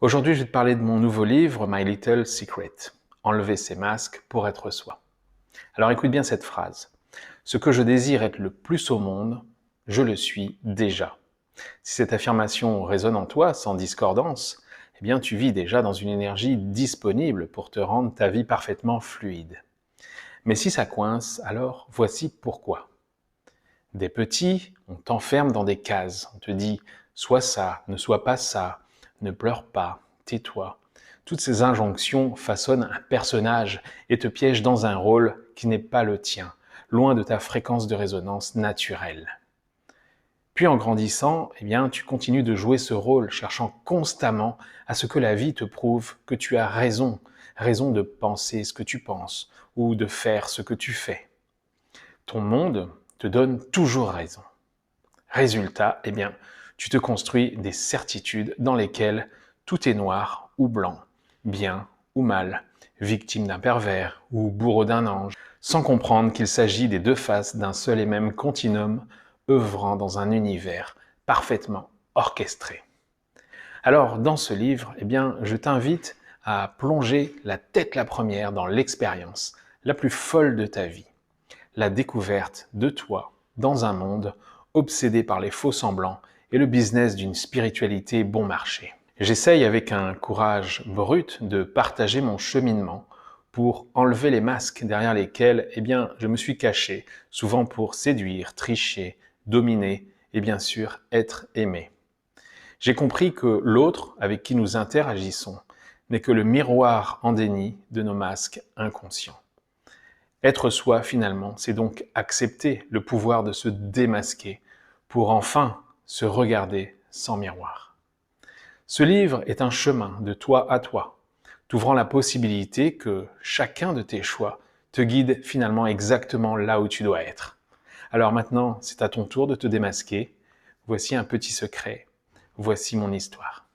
Aujourd'hui, je vais te parler de mon nouveau livre, My Little Secret, Enlever ses masques pour être soi. Alors écoute bien cette phrase. Ce que je désire être le plus au monde, je le suis déjà. Si cette affirmation résonne en toi sans discordance, eh bien tu vis déjà dans une énergie disponible pour te rendre ta vie parfaitement fluide. Mais si ça coince, alors voici pourquoi. Dès petit, on t'enferme dans des cases. On te dit « sois ça, ne sois pas ça, ne pleure pas, tais-toi ». Toutes ces injonctions façonnent un personnage et te piègent dans un rôle qui n'est pas le tien, loin de ta fréquence de résonance naturelle. Puis en grandissant, eh bien, tu continues de jouer ce rôle, cherchant constamment à ce que la vie te prouve que tu as raison, raison de penser ce que tu penses ou de faire ce que tu fais. Ton monde te donne toujours raison. Résultat, eh bien, tu te construis des certitudes dans lesquelles tout est noir ou blanc, bien ou mal, victime d'un pervers ou bourreau d'un ange, sans comprendre qu'il s'agit des deux faces d'un seul et même continuum œuvrant dans un univers parfaitement orchestré. Alors, dans ce livre, eh bien, je t'invite à plonger la tête la première dans l'expérience la plus folle de ta vie, la découverte de toi dans un monde obsédé par les faux semblants et le business d'une spiritualité bon marché. J'essaye avec un courage brut de partager mon cheminement pour enlever les masques derrière lesquels je me suis caché, souvent pour séduire, tricher, dominer et bien sûr être aimé. J'ai compris que l'autre avec qui nous interagissons n'est que le miroir en déni de nos masques inconscients. Être soi, finalement, c'est donc accepter le pouvoir de se démasquer pour enfin se regarder sans miroir. Ce livre est un chemin de toi à toi, t'ouvrant la possibilité que chacun de tes choix te guide finalement exactement là où tu dois être. Alors maintenant, c'est à ton tour de te démasquer. Voici un petit secret. Voici mon histoire.